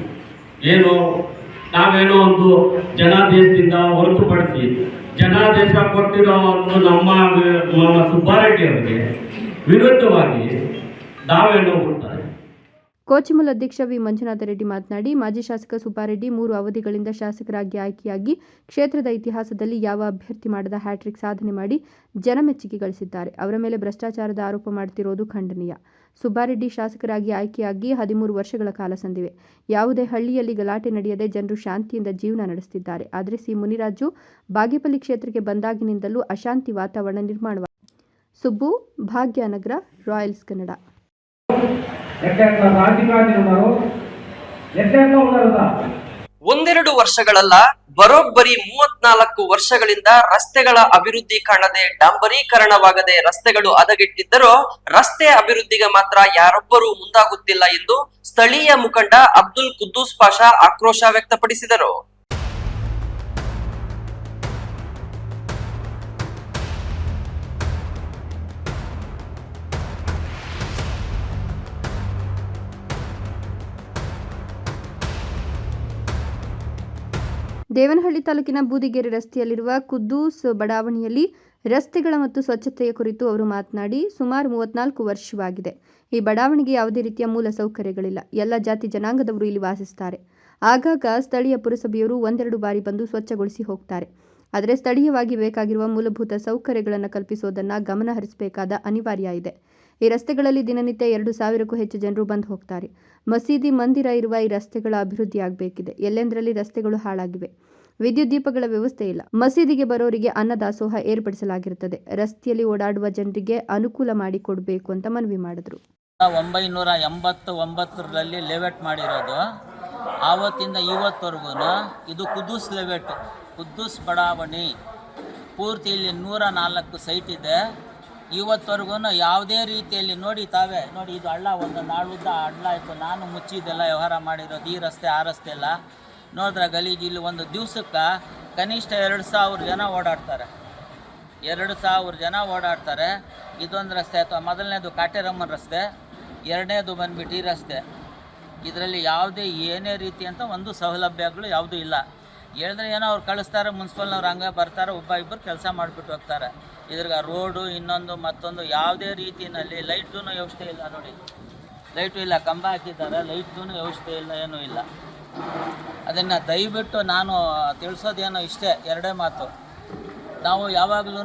ಏನು ನಾವೇನೋ ಒಂದು ಜನಾದೇಶದಿಂದ ಹೊರತುಪಡಿಸಿ ಜನಾದೇಶ ಕೊಟ್ಟಿರೋ ಒಂದು ನಮ್ಮ ಸುಬ್ಬಾರೆಡ್ಡಿ ಅವರಿಗೆ ವಿರುದ್ಧವಾಗಿ ನಾವೇನೋ ಕೊಡ್ತಾರೆ.
ಕೋಚಿಮುಲ್ ಅಧ್ಯಕ್ಷ ವಿ. ಮಂಜುನಾಥ ರೆಡ್ಡಿ ಮಾತನಾಡಿ, ಮಾಜಿ ಶಾಸಕ ಸುಬ್ಬಾರೆಡ್ಡಿ 3 ಅವಧಿಗಳಿಂದ ಶಾಸಕರಾಗಿ ಆಯ್ಕೆಯಾಗಿ ಕ್ಷೇತ್ರದ ಇತಿಹಾಸದಲ್ಲಿ ಯಾವ ಅಭ್ಯರ್ಥಿ ಮಾಡದ ಹ್ಯಾಟ್ರಿಕ್ ಸಾಧನೆ ಮಾಡಿ ಜನಮೆಚ್ಚುಗೆ ಗಳಿಸಿದ್ದಾರೆ. ಅವರ ಮೇಲೆ ಭ್ರಷ್ಟಾಚಾರದ ಆರೋಪ ಮಾಡುತ್ತಿರುವುದು ಖಂಡನೀಯ. ಸುಬ್ಬಾರೆಡ್ಡಿ ಶಾಸಕರಾಗಿ ಆಯ್ಕೆಯಾಗಿ 13 ವರ್ಷಗಳ ಕಾಲ ಸಂದಿವೆ. ಯಾವುದೇ ಹಳ್ಳಿಯಲ್ಲಿ ಗಲಾಟೆ ನಡೆಯದೆ ಜನರು ಶಾಂತಿಯಿಂದ ಜೀವನ ನಡೆಸುತ್ತಿದ್ದಾರೆ. ಆದರೆ ಸಿ. ಮುನಿರಾಜು ಬಾಗೇಪಲ್ಲಿ ಕ್ಷೇತ್ರಕ್ಕೆ ಬಂದಾಗಿನಿಂದಲೂ ಅಶಾಂತಿ ವಾತಾವರಣ ನಿರ್ಮಾಣವಾಗಿದೆ. ಸುಬ್ಬು, ಭಾಗ್ಯನಗರ, ರಾಯಲ್ಸ್ ಕನ್ನಡ.
ಒಂದೆರಡು ವರ್ಷಗಳಲ್ಲ, ಬರೋಬ್ಬರಿ 34 ವರ್ಷಗಳಿಂದ ರಸ್ತೆಗಳ ಅಭಿವೃದ್ಧಿ ಕಾಣದೆ ಡಾಂಬರೀಕರಣವಾಗದೆ ರಸ್ತೆಗಳು ಹದಗೆಟ್ಟಿದ್ದರೂ ರಸ್ತೆ ಅಭಿವೃದ್ಧಿಗೆ ಮಾತ್ರ ಯಾರೊಬ್ಬರೂ ಮುಂದಾಗುತ್ತಿಲ್ಲ ಎಂದು ಸ್ಥಳೀಯ ಮುಖಂಡ ಅಬ್ದುಲ್ ಕುದ್ದೂಸ್ ಪಾಷಾ ಆಕ್ರೋಶ ವ್ಯಕ್ತಪಡಿಸಿದರು.
ದೇವನಹಳ್ಳಿ ತಾಲೂಕಿನ ಬೂದಿಗೆರೆ ರಸ್ತೆಯಲ್ಲಿರುವ ಕುದ್ದೂಸ್ ಬಡಾವಣೆಯಲ್ಲಿ ರಸ್ತೆಗಳ ಮತ್ತು ಸ್ವಚ್ಛತೆಯ ಕುರಿತು ಅವರು ಮಾತನಾಡಿ, ಸುಮಾರು 34 ವರ್ಷವಾಗಿದೆ. ಈ ಬಡಾವಣೆಗೆ ಯಾವುದೇ ರೀತಿಯ ಮೂಲ ಸೌಕರ್ಯಗಳಿಲ್ಲ. ಎಲ್ಲ ಜಾತಿ ಜನಾಂಗದವರು ಇಲ್ಲಿ ವಾಸಿಸುತ್ತಾರೆ. ಆಗಾಗ ಸ್ಥಳೀಯ ಪುರಸಭೆಯವರು 1-2 ಬಾರಿ ಬಂದು ಸ್ವಚ್ಛಗೊಳಿಸಿ ಹೋಗ್ತಾರೆ. ಆದರೆ ಸ್ಥಳೀಯವಾಗಿ ಬೇಕಾಗಿರುವ ಮೂಲಭೂತ ಸೌಕರ್ಯಗಳನ್ನು ಕಲ್ಪಿಸುವುದನ್ನು ಗಮನ ಹರಿಸಬೇಕಾದ ಅನಿವಾರ್ಯ ಇದೆ. ಈ ರಸ್ತೆಗಳಲ್ಲಿ ದಿನನಿತ್ಯ 2,000ಕ್ಕೂ ಹೆಚ್ಚು ಜನರು ಬಂದು ಹೋಗ್ತಾರೆ. ಮಸೀದಿ, ಮಂದಿರ ಇರುವ ಈ ರಸ್ತೆಗಳ ಅಭಿವೃದ್ಧಿ ಆಗಬೇಕಿದೆ. ಎಲ್ಲೆಂದರಲ್ಲಿ ರಸ್ತೆಗಳು ಹಾಳಾಗಿವೆ. ವಿದ್ಯುತ್ ದೀಪಗಳ ವ್ಯವಸ್ಥೆ ಇಲ್ಲ. ಮಸೀದಿಗೆ ಬರೋರಿಗೆ ಅನ್ನದಾಸೋಹ ಏರ್ಪಡಿಸಲಾಗಿರುತ್ತದೆ. ರಸ್ತೆಯಲ್ಲಿ ಓಡಾಡುವ ಜನರಿಗೆ ಅನುಕೂಲ ಮಾಡಿಕೊಡಬೇಕು ಅಂತ ಮನವಿ ಮಾಡಿದ್ರು.
1989ರಲ್ಲಿ ಲೇಔಟ್ ಮಾಡಿರೋದು. ಆವತ್ತಿಂದ ಇವತ್ತವರೆಗೂ ಇದು ಕುದ್ದೂಸ್ ಲೇಔಟ್, ಕುದ್ದೂಸ್ ಬಡಾವಣೆ ಪೂರ್ತಿ ಇಲ್ಲಿ 104 ಸೈಟ್ ಇದೆ. ಇವತ್ತವರೆಗೂ ಯಾವುದೇ ರೀತಿಯಲ್ಲಿ ನೋಡಿ ಇದು ಹಳ್ಳ, ಒಂದು ನಾಳುದ್ದ ಹಳ್ಳ ಇತ್ತು. ನಾನು ಮುಚ್ಚಿದ್ದೆಲ್ಲ ವ್ಯವಹಾರ ಮಾಡಿರೋದು. ಈ ರಸ್ತೆ ಆ ರಸ್ತೆ ಎಲ್ಲ ನೋಡಿದ್ರೆ ಗಲೀಜು. ಇಲ್ಲಿ ಒಂದು ದಿವಸಕ್ಕೆ ಕನಿಷ್ಠ 2,000 ಜನ ಓಡಾಡ್ತಾರೆ. 2,000 ಜನ ಓಡಾಡ್ತಾರೆ. ಇದೊಂದು ರಸ್ತೆ ಅಥವಾ ಮೊದಲನೇದು ಕಾಟೇರಮ್ಮನ ರಸ್ತೆ, ಎರಡನೇದು ಬಂದ್ಬಿಟ್ಟು ಈ ರಸ್ತೆ. ಇದರಲ್ಲಿ ಯಾವುದೇ ಏನೇ ರೀತಿ ಅಂತ ಒಂದು ಸೌಲಭ್ಯಗಳು ಯಾವುದೂ ಇಲ್ಲ. ಹೇಳಿದ್ರೆ ಏನೋ ಅವ್ರು ಕಳಿಸ್ತಾರೆ, ಮುನ್ಸಿಪಲ್ನವ್ರು ಹಂಗೆ ಬರ್ತಾರೆ, ಒಬ್ಬ ಇಬ್ಬರು ಕೆಲಸ ಮಾಡಿಬಿಟ್ಟು ಹೋಗ್ತಾರೆ. ಇದ್ರಾಗ ರೋಡು ಇನ್ನೊಂದು ಮತ್ತೊಂದು ಯಾವುದೇ ರೀತಿಯಲ್ಲಿ ಲೈಟ್ದೂ ವ್ಯವಸ್ಥೆ ಇಲ್ಲ. ನೋಡಿ, ಲೈಟು ಇಲ್ಲ, ಕಂಬ ಹಾಕಿದ್ದಾರೆ, ಲೈಟ್ದೂ ವ್ಯವಸ್ಥೆ ಇಲ್ಲ, ಏನೂ ಇಲ್ಲ. ಅದನ್ನು ದಯವಿಟ್ಟು ನಾನು ತಿಳಿಸೋದೇನೋ ಇಷ್ಟೇ, 2 ಮಾತು. ನಾವು ಯಾವಾಗಲೂ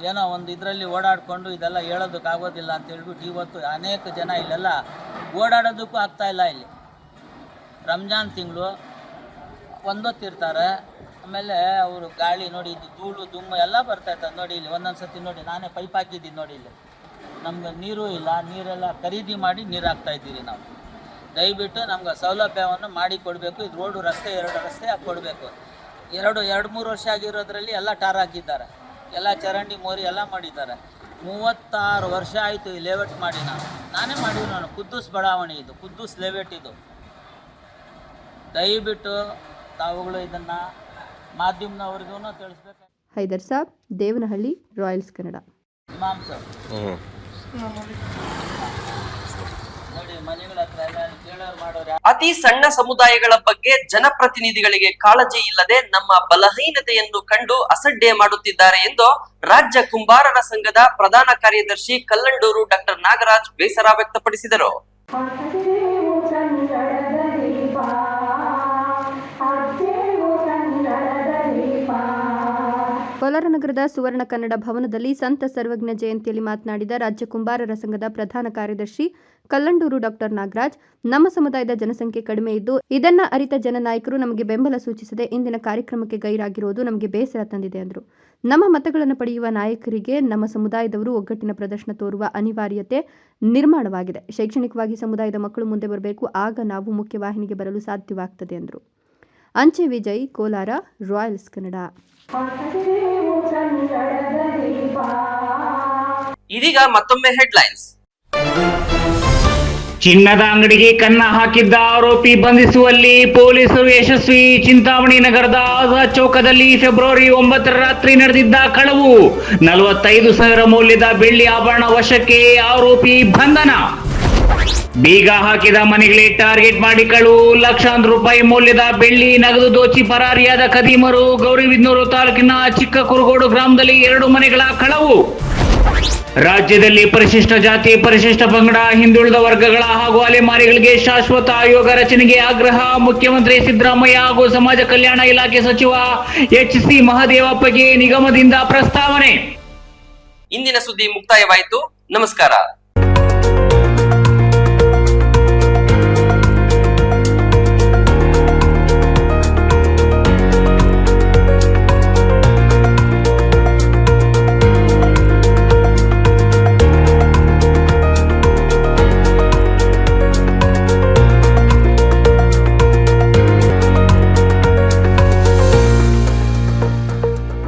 ಏನೋ ಒಂದು ಇದರಲ್ಲಿ ಓಡಾಡಿಕೊಂಡು ಇದೆಲ್ಲ ಹೇಳೋದಕ್ಕಾಗೋದಿಲ್ಲ ಅಂತ ಹೇಳ್ಬಿಟ್ಟು ಇವತ್ತು ಅನೇಕ ಜನ ಇಲ್ಲೆಲ್ಲ ಓಡಾಡೋದಕ್ಕೂ ಆಗ್ತಾಯಿಲ್ಲ. ಇಲ್ಲಿ ರಂಜಾನ್ ತಿಂಗಳು ಒಂದೊತ್ತಿರ್ತಾರೆ. ಆಮೇಲೆ ಅವರು ಗಾಳಿ ನೋಡಿ, ಇದು ಧೂಳು ದುಮ್ಮು ಎಲ್ಲ ಬರ್ತಾಯಿರ್ತದೆ. ನೋಡಿ ಇಲ್ಲಿ ಒಂದೊಂದು ಸತಿ ನೋಡಿ, ನಾನೇ ಪೈಪ್ ಹಾಕಿದ್ದೀನಿ ನೋಡಿ. ಇಲ್ಲಿ ನಮ್ಗೆ ನೀರು ಇಲ್ಲ, ನೀರೆಲ್ಲ ಖರೀದಿ ಮಾಡಿ ನೀರು ಹಾಕ್ತಾಯಿದ್ದೀರಿ ನಾವು. ದಯವಿಟ್ಟು ನಮ್ಗೆ ಸೌಲಭ್ಯವನ್ನು ಮಾಡಿ ಕೊಡಬೇಕು. ಇದು ರೋಡು ರಸ್ತೆ 2 ರಸ್ತೆ ಹಾಕಿ ಕೊಡಬೇಕು. 2-3 ವರ್ಷ ಆಗಿರೋದ್ರಲ್ಲಿ ಎಲ್ಲ ಟಾರ್ ಹಾಕಿದ್ದಾರೆ, ಎಲ್ಲ ಚರಂಡಿ ಮೋರಿ ಎಲ್ಲ ಮಾಡಿದ್ದಾರೆ. 36 ವರ್ಷ ಆಯಿತು ಈ ಲೇಔಟ್ ಮಾಡಿ. ನಾನೇ ಮಾಡಿದ್ದು. ನಾನು ಕುದ್ದೂಸ್ ಬಡಾವಣೆ ಇದು, ಕುದ್ದೂಸ್ ಲೇಔಟ್ ಇದು. ದಯವಿಟ್ಟು ತಾವುಗಳು ಇದನ್ನು ಮಾಧ್ಯಮದವ್ರಿಗೂ ತಿಳಿಸ್ಬೇಕು.
ಹೈದರ್ ಸಾಬ್, ದೇವನಹಳ್ಳಿ, ರಾಯಲ್ಸ್ ಕನ್ನಡ.
ಇಮಾಮ್ ಸರ್ ನೋಡಿ, ಮನೆಗಳ ಹತ್ರ ಎಲ್ಲ ಕೇಳೋರು ಮಾಡೋರು.
ಅತಿ ಸಣ್ಣ ಸಮುದಾಯಗಳ ಬಗ್ಗೆ ಜನಪ್ರತಿನಿಧಿಗಳಿಗೆ ಕಾಳಜಿ ಇಲ್ಲದೆ ನಮ್ಮ ಬಲಹೀನತೆಯನ್ನು ಕಂಡು ಅಸಡ್ಡೆ ಮಾಡುತ್ತಿದ್ದಾರೆ ಎಂದು ರಾಜ್ಯ ಕುಂಬಾರರ ಸಂಘದ ಪ್ರಧಾನ ಕಾರ್ಯದರ್ಶಿ ಕಲ್ಲಂಡೂರು ಡಾಕ್ಟರ್ ನಾಗರಾಜ್ ಬೇಸರ ವ್ಯಕ್ತಪಡಿಸಿದರು.
ಕೋಲಾರ ನಗರದ ಸುವರ್ಣ ಕನ್ನಡ ಭವನದಲ್ಲಿ ಸಂತ ಸರ್ವಜ್ಞ ಜಯಂತಿಯಲ್ಲಿ ಮಾತನಾಡಿದ ರಾಜ್ಯ ಕುಂಬಾರರ ಸಂಘದ ಪ್ರಧಾನ ಕಾರ್ಯದರ್ಶಿ ಕಲ್ಲಂಡೂರು ಡಾಕ್ಟರ್ ನಾಗರಾಜ್, ನಮ್ಮ ಸಮುದಾಯದ ಜನಸಂಖ್ಯೆ ಕಡಿಮೆ ಇದ್ದು ಇದನ್ನ ಅರಿತ ಜನನಾಯಕರು ನಮಗೆ ಬೆಂಬಲ ಸೂಚಿಸದೆ ಇಂದಿನ ಕಾರ್ಯಕ್ರಮಕ್ಕೆ ಗೈರಾಗಿರುವುದು ನಮಗೆ ಬೇಸರ ತಂದಿದೆ ಎಂದರು. ನಮ್ಮ ಮತಗಳನ್ನು ಪಡೆಯುವ ನಾಯಕರಿಗೆ ನಮ್ಮ ಸಮುದಾಯದವರು ಒಗ್ಗಟ್ಟಿನ ಪ್ರದರ್ಶನ ತೋರುವ ಅನಿವಾರ್ಯತೆ ನಿರ್ಮಾಣವಾಗಿದೆ. ಶೈಕ್ಷಣಿಕವಾಗಿ ಸಮುದಾಯದ ಮಕ್ಕಳು ಮುಂದೆ ಬರಬೇಕು, ಆಗ ನಾವು ಮುಖ್ಯವಾಹಿನಿಗೆ ಬರಲು ಸಾಧ್ಯವಾಗ್ತದೆ ಎಂದರು. ಅಂಚೆ ವಿಜಯ್, ಕೋಲಾರ, ರಾಯಲ್ಸ್ ಕನ್ನಡ.
ಇದೀಗ ಮತ್ತೊಮ್ಮೆ ಹೆಡ್ಲೈನ್ಸ್.
ಚಿನ್ನದ ಅಂಗಡಿಗೆ ಕನ್ನ ಹಾಕಿದ್ದ ಆರೋಪಿ ಬಂಧಿಸುವಲ್ಲಿ ಪೊಲೀಸರು ಯಶಸ್ವಿ. ಚಿಂತಾಮಣಿ ನಗರದ ಆಜಾದ್ ಚೌಕದಲ್ಲಿ ಫೆಬ್ರವರಿ 9 ರಾತ್ರಿ ನಡೆದಿದ್ದ ಕಳವು. 45,000 ಮೌಲ್ಯದ ಬೆಳ್ಳಿ ಆಭರಣ ವಶಕ್ಕೆ, ಆರೋಪಿ ಬಂಧನ. ಬೀಗ ಹಾಕಿದ ಮನೆಗಳೇ ಟಾರ್ಗೆಟ್ ಮಾಡಿ ಕಳವು. ಲಕ್ಷಾಂತರ ರೂಪಾಯಿ ಮೌಲ್ಯದ ಬೆಳ್ಳಿ ನಗದು ದೋಚಿ ಪರಾರಿಯಾದ ಖದೀಮರು. ಗೌರಿಬಿದನೂರು ತಾಲೂಕಿನ ಚಿಕ್ಕ ಕುರುಗೋಡು ಗ್ರಾಮದಲ್ಲಿ 2 ಮನೆಗಳ ಕಳವು. ರಾಜ್ಯದಲ್ಲಿ ಪರಿಶಿಷ್ಟ ಜಾತಿ, ಪರಿಶಿಷ್ಟ ಪಂಗಡ, ಹಿಂದುಳಿದ ವರ್ಗಗಳ ಹಾಗೂ ಅಲೆಮಾರಿಗಳಿಗೆ ಶಾಶ್ವತ ಆಯೋಗ ರಚನೆಗೆ ಆಗ್ರಹ. ಮುಖ್ಯಮಂತ್ರಿ ಸಿದ್ದರಾಮಯ್ಯ ಹಾಗೂ ಸಮಾಜ ಕಲ್ಯಾಣ ಇಲಾಖೆ ಸಚಿವ HC ಮಹದೇವಪ್ಪಗೆ ನಿಗಮದಿಂದ ಪ್ರಸ್ತಾವನೆ.
ಇಂದಿನ ಸುದ್ದಿ ಮುಕ್ತಾಯವಾಯಿತು. ನಮಸ್ಕಾರ.